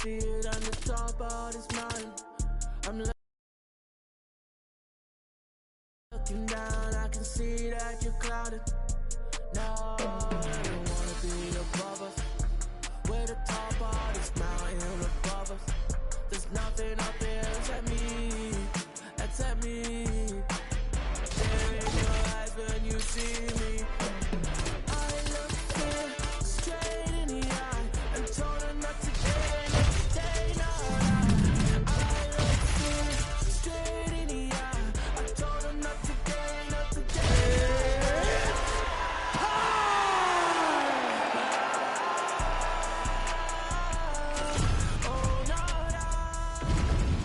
see it on the top of this mountain. I'm looking down, I can see that you're clouded. No, I don't wanna be above us. We're the top of this mountain above us. There's nothing up there except me, except me. Stare in your eyes when you see me. I look her straight in the eye and told her not to stay, no. I look her straight in the eye. I told her not to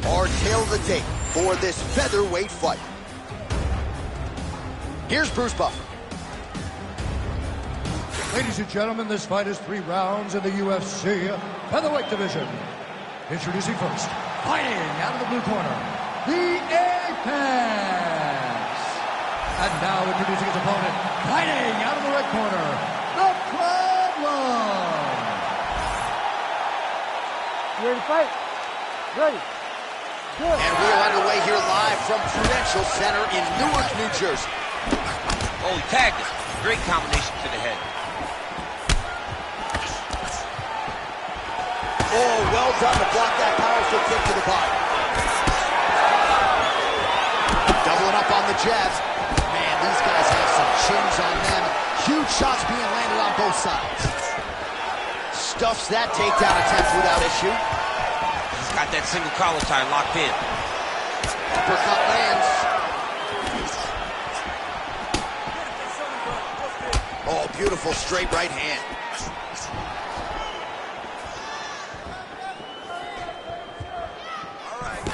Our tale of the tape for this featherweight fight. Here's Bruce Buffer. Ladies and gentlemen, this fight is 3 rounds in the UFC featherweight division. Introducing first, fighting out of the blue corner, the Apex. And now introducing his opponent, fighting out of the red corner, the Problem. You ready to fight? Ready. Good. And we are underway here live from Prudential Center in Newark, New Jersey. Oh, he tagged it. Great combination to the head. Oh, well done to block that powerful kick to the body. Doubling up on the jabs. Man, these guys have some chins on them. Huge shots being landed on both sides. Stuffs that takedown attempt without issue. Got that single collar tie locked in. Uppercut lands. Oh, beautiful straight right hand.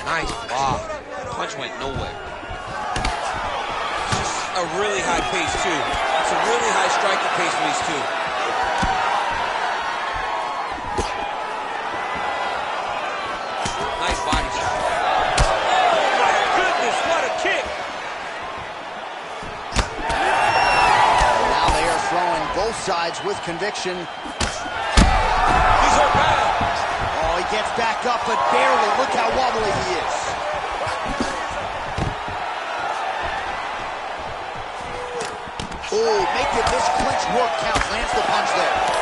Nice block. Punch went nowhere. It's just a really high pace, too. It's a really high striking pace for these two. Nice body shot. Oh my goodness, what a kick! Now they are throwing both sides with conviction. He's hurt bad. Oh, he gets back up, but barely. Look how wobbly he is. Oh, making this clinch work count. Lands the punch there.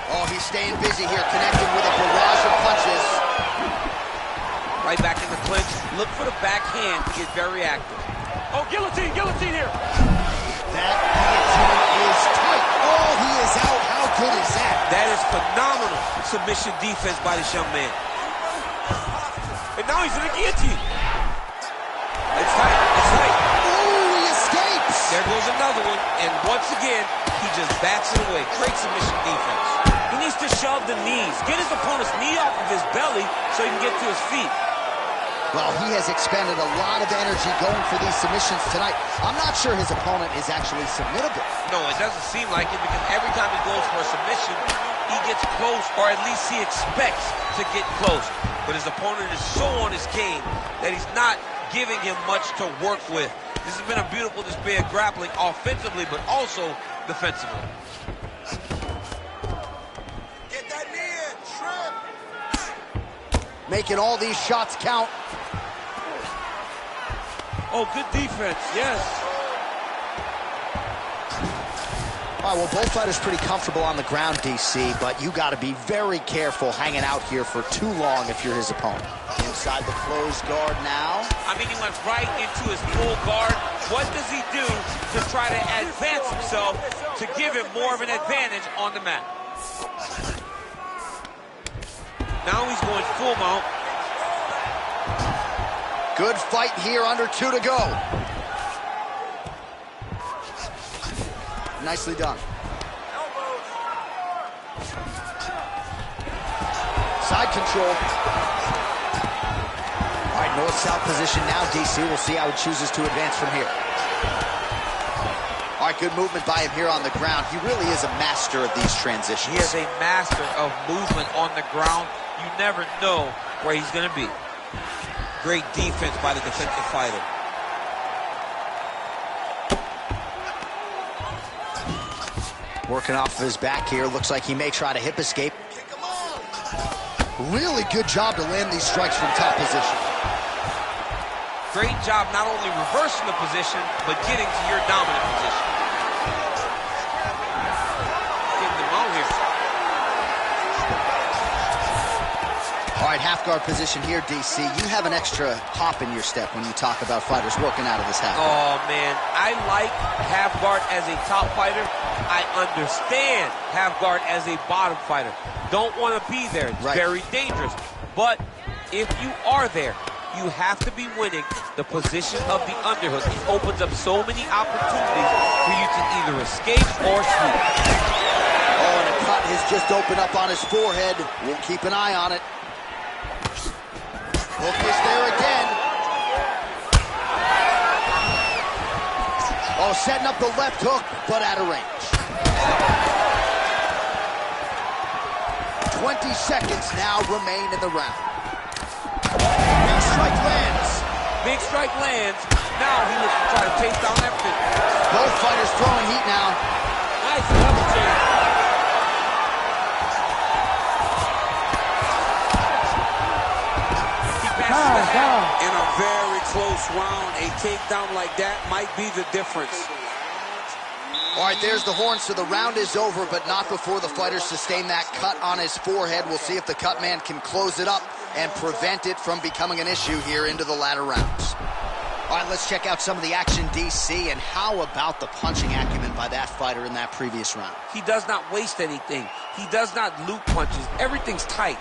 Oh, he's staying busy here, connecting with a barrage of punches. Right back in the clinch. Look for the backhand to get very active. Oh, guillotine, guillotine here. That guillotine is tight. Oh, he is out. How good is that? That is phenomenal submission defense by this young man. And now he's in the guillotine. It's tight, it's tight. Oh, he escapes. There goes another one, and once again, he just backs it away. Great submission defense. He needs to shove the knees, get his opponent's knee off of his belly so he can get to his feet. Well, he has expended a lot of energy going for these submissions tonight. I'm not sure his opponent is actually submittable. No, it doesn't seem like it, because every time he goes for a submission, he gets close, or at least he expects to get close. But his opponent is so on his game that he's not giving him much to work with. This has been a beautiful display of grappling offensively, but also defensively. Get that knee in, shrimp. Making all these shots count. Oh, good defense, yes. All right, well, both fighters pretty comfortable on the ground, DC, but you got to be very careful hanging out here for too long if you're his opponent. Inside the closed guard now. I mean, he went right into his full guard. What does he do to try to advance himself to give him more of an advantage on the mat? Now he's going full mount. Good fight here, under 2 to go. Nicely done. Side control. All right, north-south position now, DC. We'll see how he chooses to advance from here. All right, good movement by him here on the ground. He really is a master of these transitions. He is a master of movement on the ground. You never know where he's going to be. Great defense by the defensive fighter. Working off of his back here. Looks like he may try to hip escape. Really good job to land these strikes from top position. Great job not only reversing the position, but getting to your dominant position. Getting them out here. All right, half guard position here, DC. You have an extra hop in your step when you talk about fighters working out of this half guard. Oh, man. I like half guard as a top fighter. I understand half guard as a bottom fighter. Don't want to be there. It's very dangerous. But if you are there, you have to be winning the position of the underhook. It opens up so many opportunities for you to either escape or sweep. Oh, and a cut has just opened up on his forehead. We'll keep an eye on it. Hook is there again. Oh, setting up the left hook, but out of range. 20 seconds now remain in the round. Big strike lands. Big strike lands. Now he looks to try to chase down that finish. Both fighters throwing heat now. Nice double change. In a very close round, a takedown like that might be the difference. All right, there's the horn, so the round is over, but not before the fighter sustained that cut on his forehead. We'll see if the cut man can close it up and prevent it from becoming an issue here into the latter rounds. All right, let's check out some of the action, DC, and how about the punching acumen by that fighter in that previous round? He does not waste anything. He does not loop punches. Everything's tight.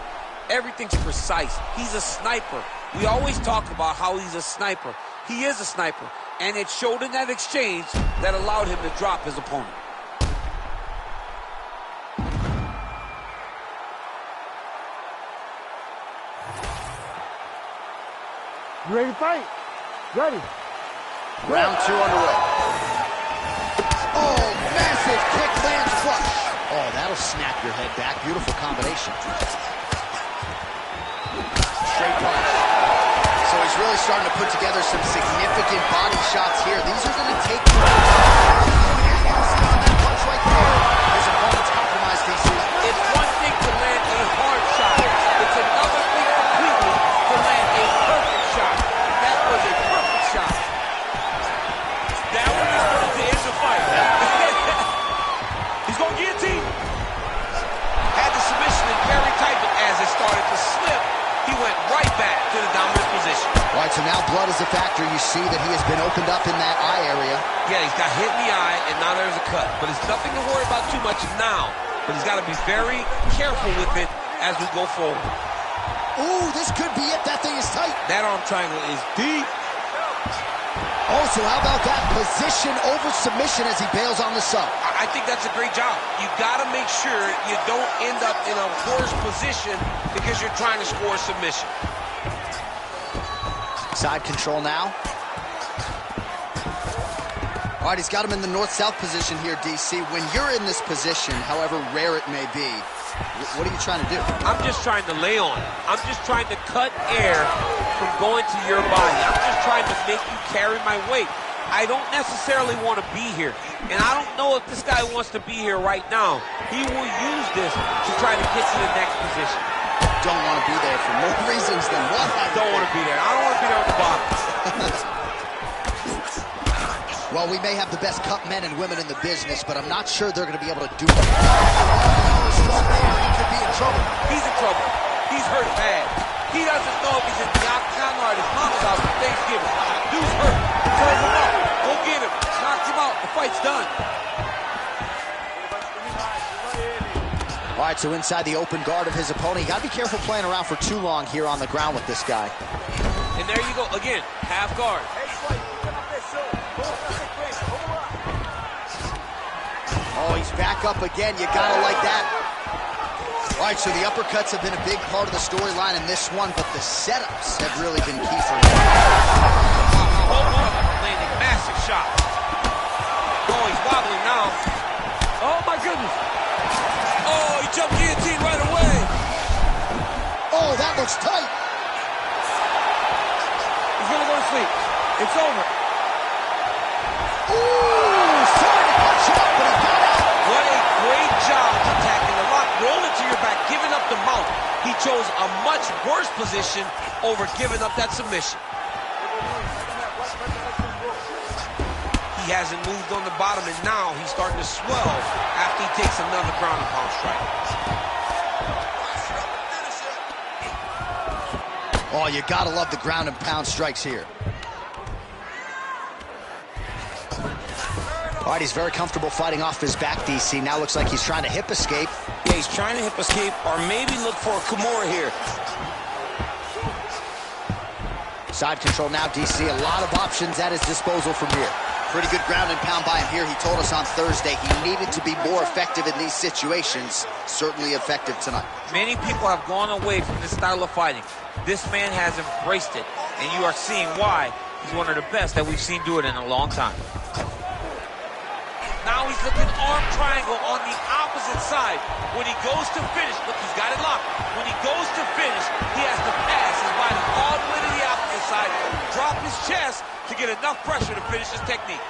Everything's precise. He's a sniper. We always talk about how he's a sniper. He is a sniper, and it showed in that exchange that allowed him to drop his opponent. You ready to fight? Ready. Round 2 underway. Oh, massive kick lands flush. Oh, that'll snap your head back. Beautiful combination. Straight punch. So he's really starting to put together some significant body shots here. These are going to take you on that punch right there. His opponent's compromised, DC. It's one thing to land a hard shot. It's another thing completely to land a perfect shot. That was a perfect shot. That one is going to end the fight. He's going to guillotine. Had the submission in very tight, but as it started to slip, he went right back to the dominant position. All right, so now blood is a factor. You see that he has been opened up in that eye area. Yeah, he's got hit in the eye, and now there's a cut. But it's nothing to worry about too much now. But he's got to be very careful with it as we go forward. Ooh, this could be it. That thing is tight. That arm triangle is deep. Also, how about that position over submission as he bails on the sub? I think that's a great job. You got to make sure you don't end up in a worse position because you're trying to score a submission. Side control now. All right, he's got him in the north-south position here, DC. When you're in this position, however rare it may be, what are you trying to do? I'm just trying to lay on. I'm just trying to cut air from going to your body. I'm just trying to make you carry my weight. I don't necessarily want to be here. And I don't know if this guy wants to be here right now. He will use this to try to get to the next position. Don't want to be there for more reasons than one. I don't want to be there. I don't want to be there on the bottom. Well, we may have the best cut men and women in the business, but I'm not sure they're going to be able to do it. He could be in trouble. He's in trouble. He's hurt bad. He doesn't know if he's in the octagon or at his mom's house for Thanksgiving. Dude's hurt. Turn him up. Go get him. Knock him out. The fight's done. All right, so inside the open guard of his opponent. You got to be careful playing around for too long here on the ground with this guy. And there you go. Again, half guard. Oh, he's back up again. You got to like that. All right, so the uppercuts have been a big part of the storyline in this one, but the setups have really been key for him. Landing massive shots. Oh, he's wobbling now. Oh, my goodness. Oh, he jumped guillotine right away. Oh, that looks tight. He's going to go to sleep. It's over. Ooh, sorry to punch him up, but he got out. What a great job attacking the lock, rolling to your back, giving up the mount. He chose a submission over giving up that submission. He hasn't moved on the bottom, and now he's starting to swell after he takes another ground and pound strike. Oh, you gotta love the ground and pound strikes here. All right, he's very comfortable fighting off his back, DC. Now looks like he's trying to hip escape. Yeah, he's trying to hip escape or maybe look for a Kimura here. Side control now, DC. A lot of options at his disposal from here. Pretty good ground and pound by him here. He told us on Thursday he needed to be more effective in these situations. Certainly effective tonight. Many people have gone away from this style of fighting. This man has embraced it, and you are seeing why he's one of the best that we've seen do it in a long time. Now he's looking arm triangle on the opposite side. When he goes to finish, look, he's got it locked. When he goes to finish, he has to pass his body all the way to the opposite side, drop his chest to get enough pressure to finish his technique.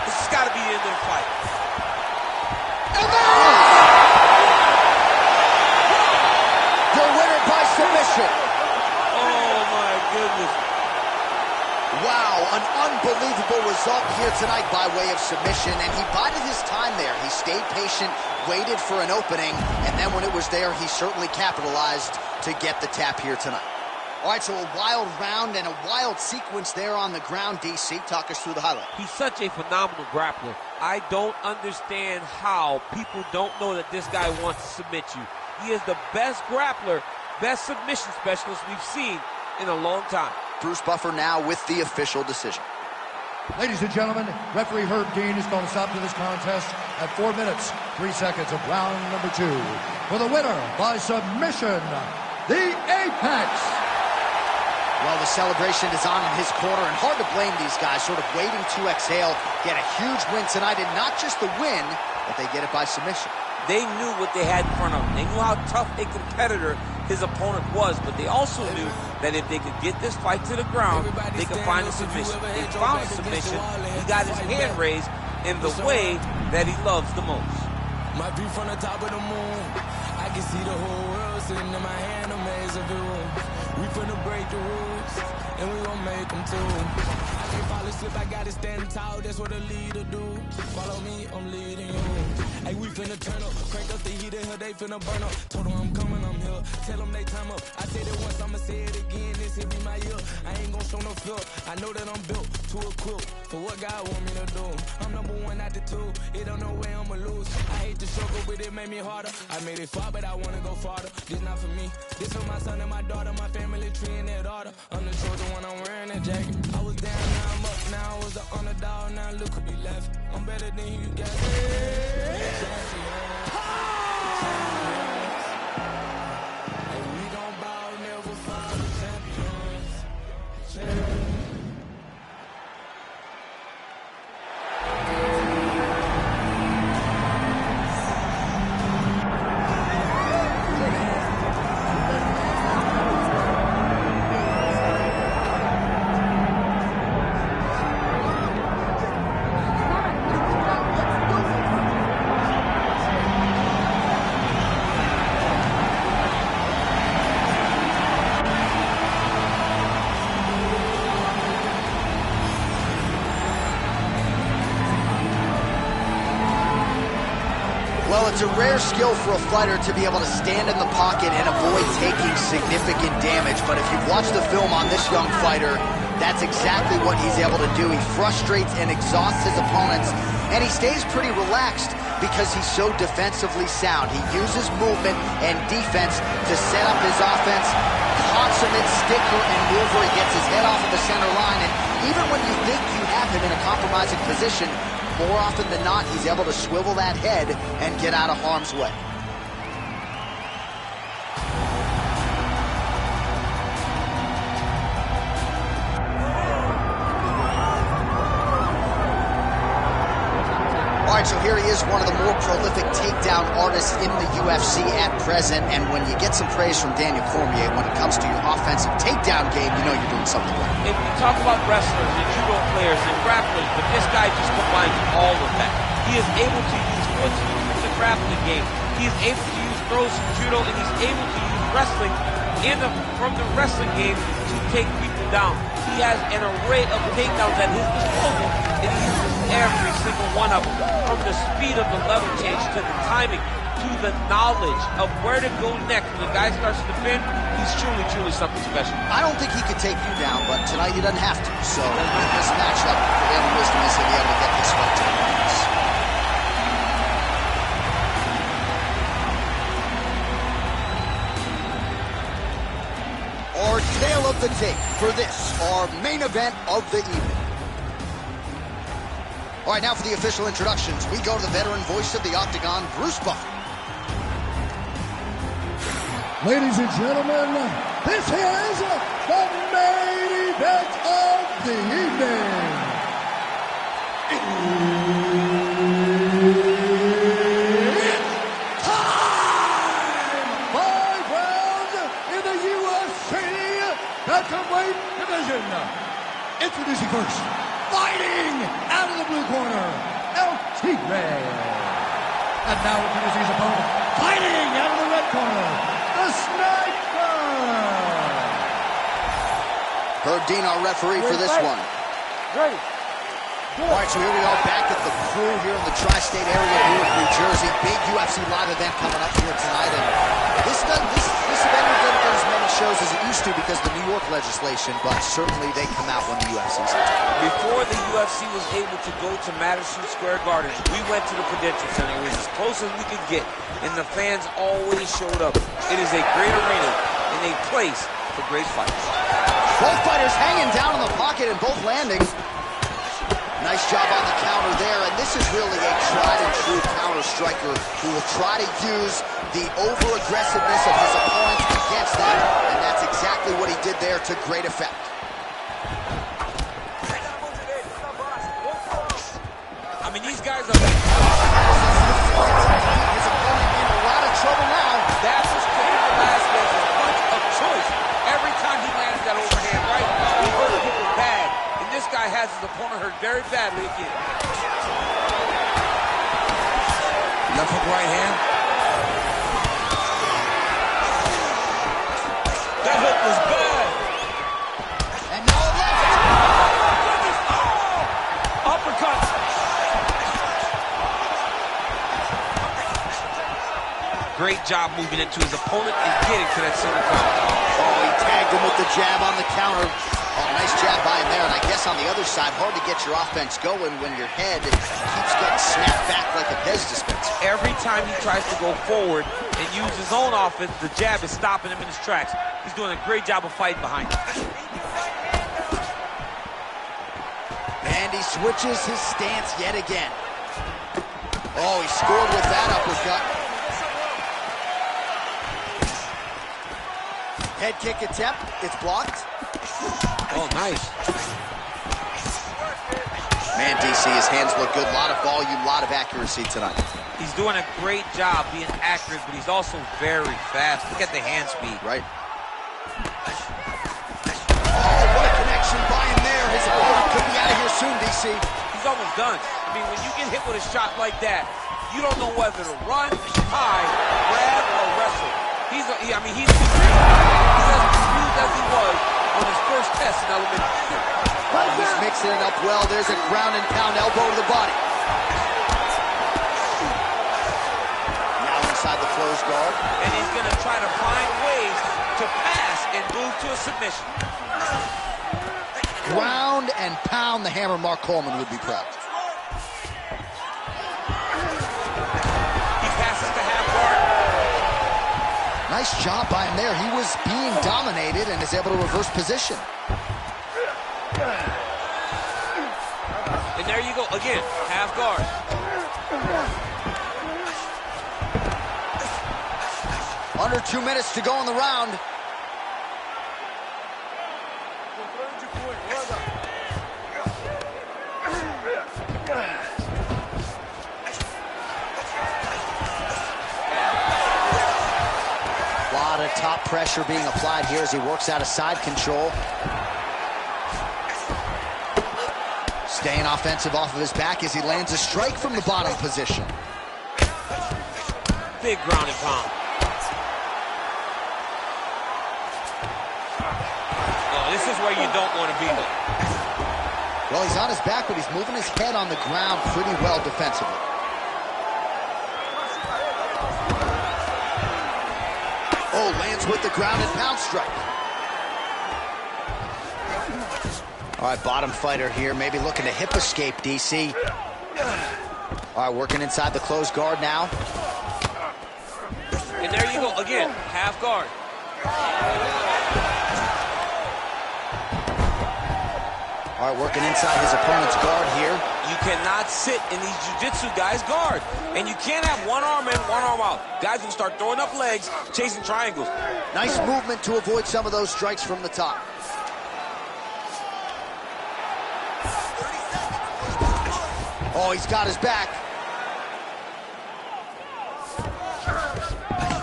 This has got to be the end of the fight. The winner by submission. Oh my goodness. Wow, an unbelievable result here tonight by way of submission, and he bided his time there. He stayed patient, waited for an opening, and then when it was there, he certainly capitalized to get the tap here tonight. All right, so a wild round and a wild sequence there on the ground, DC. Talk us through the highlight. He's such a phenomenal grappler. I don't understand how people don't know that this guy wants to submit you. He is the best grappler, best submission specialist we've seen in a long time. Bruce Buffer now with the official decision. Ladies and gentlemen, referee Herb Dean is going to stop to this contest at 4 minutes, 3 seconds of round number 2. For the winner by submission, the Apex. Well, the celebration is on in his corner, and hard to blame these guys, sort of waiting to exhale, get a huge win tonight, and not just the win, but they get it by submission. They knew what they had in front of them. They knew how tough a competitor his opponent was, but they also knew that if they could get this fight to the ground, they could find a submission. They found a submission. He got his hand raised in the way that he loves the most. My view from the top of the moon, I can see the whole world sitting in my hand, a maze of rules. We finna break the rules, and we gon' make them too. I can't fall asleep, I gotta stand tall, that's what a leader do. Follow me, I'm leading you. Hey, we finna turn up, crank up the heater, here they finna burn up. Told them I'm coming, I'm here, tell them they time up. I said it once, I'ma say it again, this hit be my year. I ain't gon' show no fear, I know that I'm built to equip for what God want me to do. I'm #1 out the 2, it don't know where I'ma lose. I hate to struggle, but it made me harder. I made it far, but I wanna go farther. This not for me, this for my son and my daughter, my family tree and their daughter. I'm the chosen one, I'm wearing a jacket. I was down, now I'm up, now I was the underdog, now look who be left. I'm better than you guys. And we gon' bow, never fall, champions. Well, it's a rare skill for a fighter to be able to stand in the pocket and avoid taking significant damage. But if you've watched the film on this young fighter, that's exactly what he's able to do. He frustrates and exhausts his opponents, and he stays pretty relaxed because he's so defensively sound. He uses movement and defense to set up his offense. Consummate sticker and mover. He gets his head off of the center line, and even when you think you have him in a compromising position, more often than not, he's able to swivel that head and get out of harm's way. All right, so here he is, one of the more prolific takedown artists in the UFC at present. And when you get some praise from Daniel Cormier, when it comes to your offensive takedown game, you know you're doing something right. If you talk about wrestlers and judo players and grapplers, but this guy just combines all of that. He is able to use footwork in the grappling game. He is able to use throws from judo, and he's able to use wrestling from the wrestling game to take people down. He has an array of takedowns at his disposal, and he uses every single one of them. From the speed of the level change to the timing to the knowledge of where to go next. When the guy starts to defend, he's truly, truly something special. I don't think he could take you down, but tonight he doesn't have to. So in this matchup, the daily wisdom is he'll be able to get this fight to the points. Our tale of the tape for this, our main event of the evening. All right, now for the official introductions, we go to the veteran voice of the Octagon, Bruce Buffer. Ladies and gentlemen, this is the main event of the evening. It's time! 5 rounds in the UFC Bantamweight division. Introducing first, fighting out of the blue corner, El Tigre. And now introducing his opponent, fighting out of the red corner, the Sniper! Herb Dean, our referee for this one. Ready. All right, so here we are back at the Crew here in the tri-state area of Newark, New Jersey. Big UFC live event coming up here tonight. And this event doesn't get as many shows as it used to because of the New York legislation, but certainly they come out when the UFC's on. Before the UFC was able to go to Madison Square Garden, we went to the Prudential Center. It was as close as we could get, and the fans always showed up. It is a great arena and a place for great fights. Both fighters hanging down in the pocket and both landing. Nice job on the counter there, and this is really a tried-and-true counter striker who will try to use the over-aggressiveness of his opponents against them, and that's exactly what he did there to great effect. I mean, these guys are... His opponent in a lot of trouble now. That was Cain Velasquez's punch of choice. Every time he lands that overhand right, he hurt people bad. And this guy has his opponent hurt very badly again. Left hook, right hand. That hook was bad. And now left. Oh! Uppercut. Great job moving into his opponent and getting to that center counter. Oh, he tagged him with the jab on the counter. Oh, nice jab by him there, and I guess on the other side, hard to get your offense going when your head keeps getting snapped back like a Pez dispenser. Every time he tries to go forward and use his own offense, the jab is stopping him in his tracks. He's doing a great job of fighting behind it. And he switches his stance yet again. Oh, he scored with that uppercut. Head kick attempt, it's blocked. Oh, nice. Man, DC, his hands look good. A lot of volume, a lot of accuracy tonight. He's doing a great job being accurate, but he's also very fast. Look at the hand speed. Right. Oh, what a connection by him there. His opponent could be out of here soon, DC. He's almost done. I mean, when you get hit with a shot like that, you don't know whether to run, hide, grab, or wrestle. He's as confused as he was on his first test in elementary school. Oh, he's mixing it up well. There's a ground and pound elbow to the body. Now inside the closed guard. And he's going to try to find ways to pass and move to a submission. Ground and pound. The hammer, Mark Coleman would be proud. He passes to half guard. Nice job by him there. He was being dominated and is able to reverse position. And there you go, again, half guard. Under 2 minutes to go in the round. A lot of top pressure being applied here as he works out of side control. Staying offensive off of his back as he lands a strike from the bottom position. Big ground and pound. this is where you don't want to be, though. Well, he's on his back, but he's moving his head on the ground pretty well defensively. Oh, lands with the ground and pound strike. All right, bottom fighter here, maybe looking to hip escape, DC. All right, working inside the closed guard now. And there you go, again, half guard. All right, working inside his opponent's guard here. You cannot sit in these jiu-jitsu guys' guard. And you can't have one arm in, one arm out. Guys will start throwing up legs, chasing triangles. Nice movement to avoid some of those strikes from the top. Oh, he's got his back.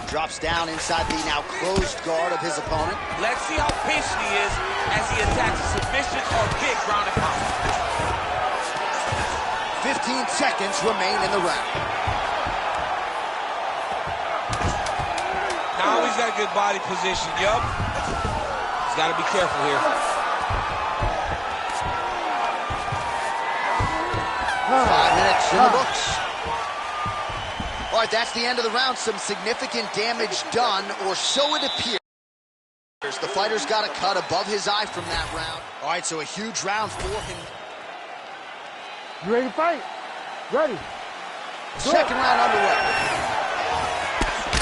Drops down inside the now closed guard of his opponent. Let's see how patient he is as he attacks a submission or big ground and pound. 15 seconds remain in the round. Now he's got a good body position, yup. He's got to be careful here. 5 minutes in the books. All right, that's the end of the round. Some significant damage done, or so it appears. The fighter's got a cut above his eye from that round. All right, so a huge round for him. You ready to fight? Ready. Second round underway.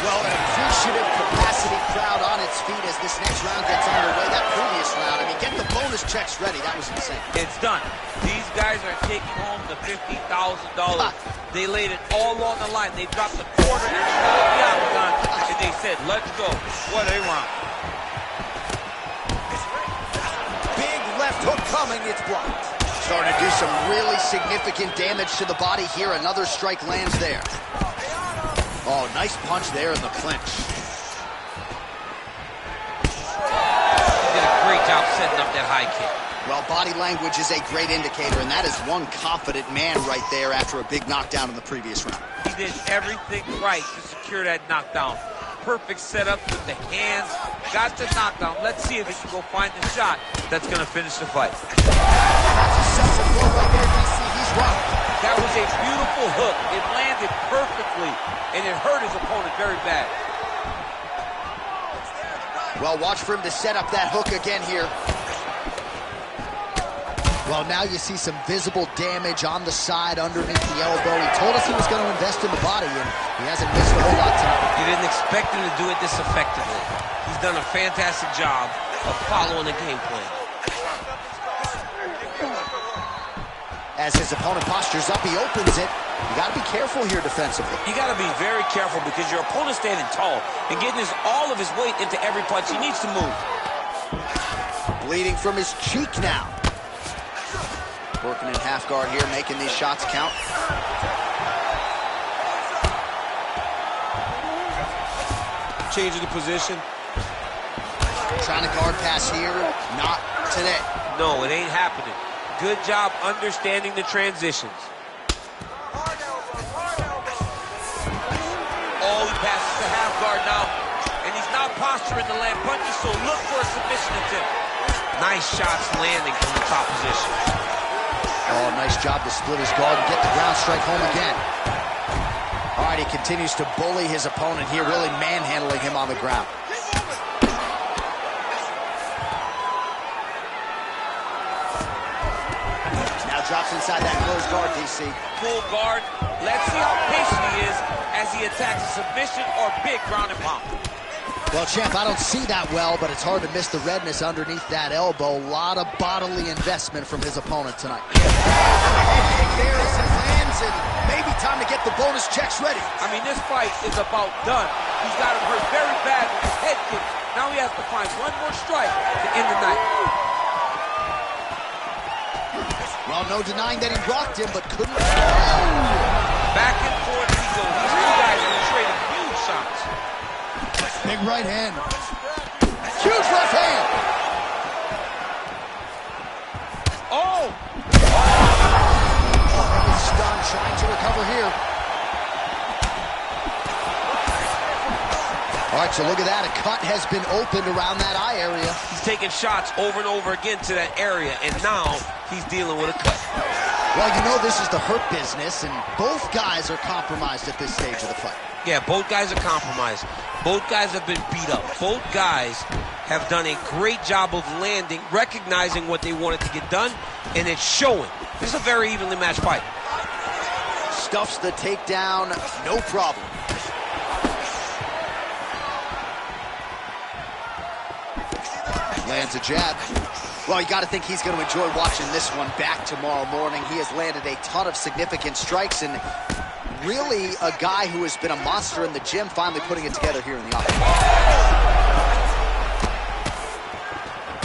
Well, an appreciative capacity crowd on its feet as this next round gets underway. That previous round, I mean, get the bonus checks ready. That was insane. It's done. These guys are taking home the $50,000. They laid it all on the line. They dropped the quarter in the octagon, and they said, let's go. What a round. Big left hook coming. It's blocked. Starting to do some really significant damage to the body here. Another strike lands there. Oh, nice punch there in the clinch. He did a great job setting up that high kick. Well, body language is a great indicator, and that is one confident man right there after a big knockdown in the previous round. He did everything right to secure that knockdown. Perfect setup with the hands. Got the knockdown. Let's see if he can go find the shot that's going to finish the fight. That's a successful blow right there, DC. He's rocked. That was a beautiful hook. It landed perfectly, and it hurt his opponent very bad. Well, watch for him to set up that hook again here. Well, now you see some visible damage on the side underneath the elbow. He told us he was going to invest in the body, and he hasn't missed a whole lot tonight. You didn't expect him to do it this effectively. He's done a fantastic job of following the game plan. As his opponent postures up, he opens it. You got to be careful here defensively. You got to be very careful because your opponent's standing tall and getting all of his weight into every punch. He needs to move. Bleeding from his cheek now. Working in half guard here, making these shots count. Changing the position. Trying to guard pass here. Not today. No, it ain't happening. Good job understanding the transitions. Oh, he passes the half guard now. And he's not posturing to land punches, so look for a submission attempt. Nice shots landing from the top position. Oh, nice job to split his guard and get the ground strike home again. All right, he continues to bully his opponent here, really manhandling him on the ground. Drops inside that closed guard, DC. Full guard. Let's see how patient he is as he attacks a submission or big ground and pound. Well, champ, I don't see that well, but it's hard to miss the redness underneath that elbow. A lot of bodily investment from his opponent tonight. Head kick there as he lands, and maybe time to get the bonus checks ready. I mean, this fight is about done. He's got him hurt very bad with his head kick. Now he has to find one more strike to end the night. Well, no denying that he rocked him, but couldn't. Back and forth he goes. These two guys are trading huge shots. Big right hand. Huge left hand. Oh! He's stunned, trying to recover here. All All right, so look at that. A cut has been opened around that eye area. He's taking shots over and over again to that area, and now he's dealing with a cut. Well, you know this is the hurt business, and both guys are compromised at this stage of the fight. Yeah, both guys are compromised. Both guys have been beat up. Both guys have done a great job of landing, recognizing what they wanted to get done, and it's showing. This is a very evenly matched fight. Stuffs the takedown, no problem. Lands a jab. Well, you got to think he's going to enjoy watching this one back tomorrow morning. He has landed a ton of significant strikes, and really a guy who has been a monster in the gym, finally putting it together here in the office.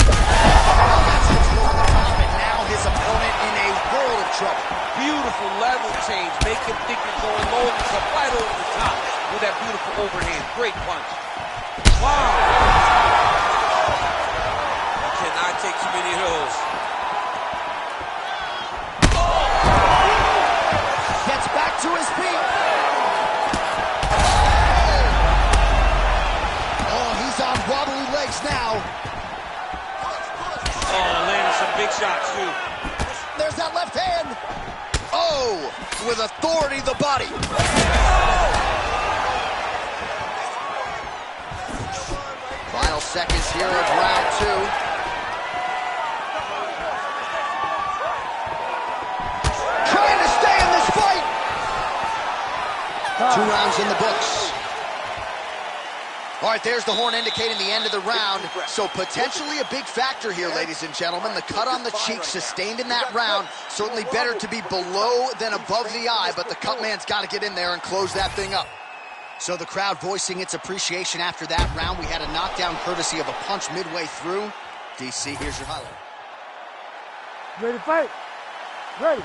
That's his over the top, and now his opponent in a world of trouble. Beautiful level change. Make him think you're going low, and come right over the top with that beautiful overhand. Great punch. Wow. Cannot take too many of those. Gets back to his feet. Oh, he's on wobbly legs now. Oh, landing some big shots, too. There's that left hand. Oh, with authority, the body. Final seconds here of round two. Trying to stay in this fight. 2 rounds in the books. All right, there's the horn indicating the end of the round. So potentially a big factor here, ladies and gentlemen. The cut on the cheek sustained in that round. Certainly better to be below than above the eye, but the cut man's got to get in there and close that thing up. So the crowd voicing its appreciation after that round. We had a knockdown courtesy of a punch midway through. DC, here's your highlight. Ready to fight? Ready.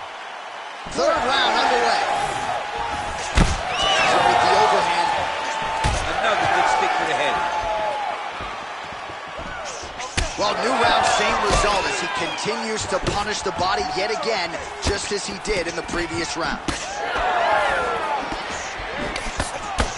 Third round underway. With the overhand. Another good stick to the head. Well, new round, same result as he continues to punish the body yet again, just as he did in the previous round.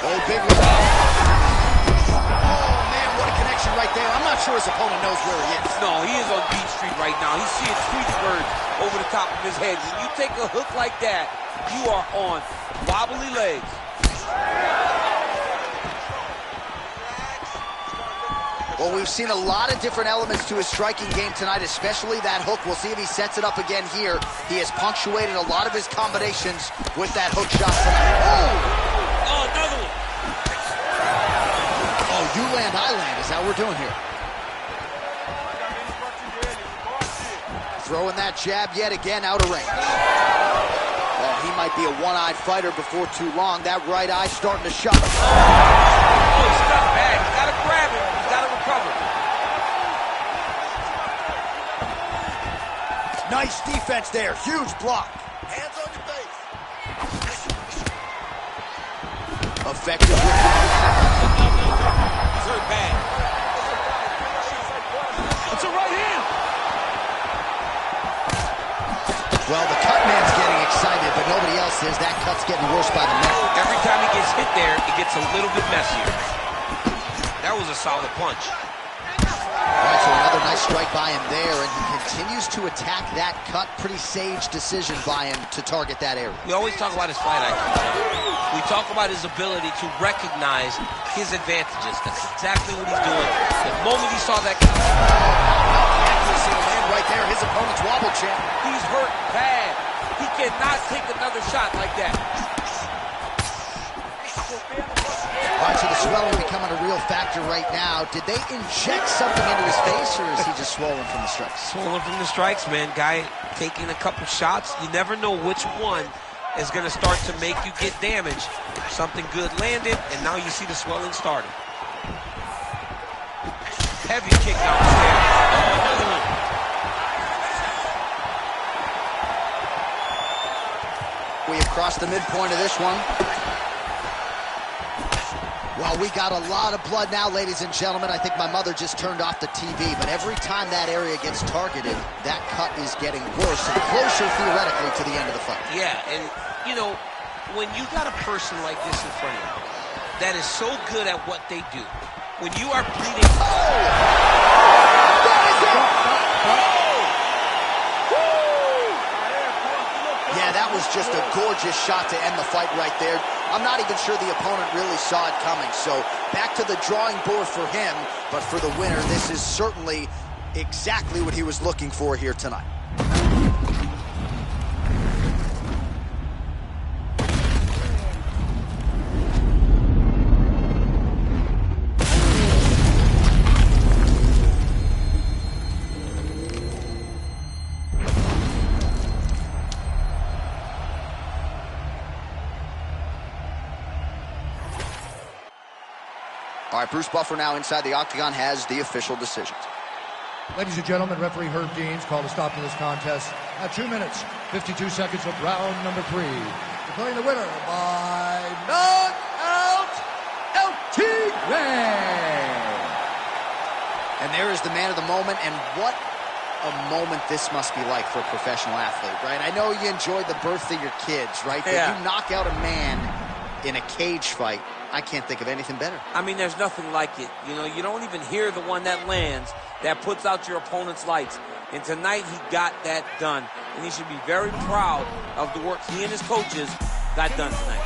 Oh, big one. Oh, man, what a connection right there. I'm not sure his opponent knows where he is. No, he is on Beach Street right now. He's seeing tweet birds over the top of his head. When you take a hook like that, you are on wobbly legs. Well, we've seen a lot of different elements to his striking game tonight, especially that hook. We'll see if he sets it up again here. He has punctuated a lot of his combinations with that hook shot tonight. Oh, another one. Oh, you land, I land. Is that what we're doing here? Throwing that jab yet again out of range. Oh, he might be a one-eyed fighter before too long. That right eye starting to shut. Oh, he's stuck back. He's got to grab him. He's got to recover. Nice defense there. Huge block. Hands on your face. Effective with the He's hurt bad. It's a right hand. Well, the cut man's getting excited, but nobody else is. That cut's getting worse by the minute. Every time he gets hit there, it gets a little bit messier. That was a solid punch. All right, so another nice strike by him there, and he continues to attack that cut. Pretty sage decision by him to target that area. We always talk about his fight IQ. We talk about his ability to recognize his advantages. That's exactly what he's doing. The moment he saw that cut, Accuracy to land right there. His opponent's wobble champ. he's hurt bad. He cannot take another shot like that. All right, so the swelling becoming a real factor right now. Did they inject something into his face, or is he just swollen from the strikes? Swollen from the strikes, man. Guy taking a couple shots. You never know which one is going to start to make you get damaged. Something good landed, and now you see the swelling starting. Heavy kick downstairs. Oh, another one. We have crossed the midpoint of this one. Well, we got a lot of blood now, ladies and gentlemen. I think my mother just turned off the TV, but every time that area gets targeted, that cut is getting worse and closer, theoretically, to the end of the fight. Yeah, and, you know, when you got a person like this in front of you, that is so good at what they do. When you are bleeding... Yeah, that was just a gorgeous shot to end the fight right there. I'm not even sure the opponent really saw it coming. So back to the drawing board for him, but for the winner, this is certainly exactly what he was looking for here tonight. All right, Bruce Buffer now inside the octagon has the official decisions. Ladies and gentlemen, referee Herb Deans called a stop to this contest at 2 minutes, 52 seconds of round number 3. Declaring the winner by knockout, El Tigre. And there is the man of the moment, and what a moment this must be like for a professional athlete, right? I know you enjoyed the birth of your kids, right? But you knock out a man in a cage fight. I can't think of anything better. I mean, there's nothing like it. You know, you don't even hear the one that lands, that puts out your opponent's lights. And tonight, he got that done. And he should be very proud of the work he and his coaches got done tonight.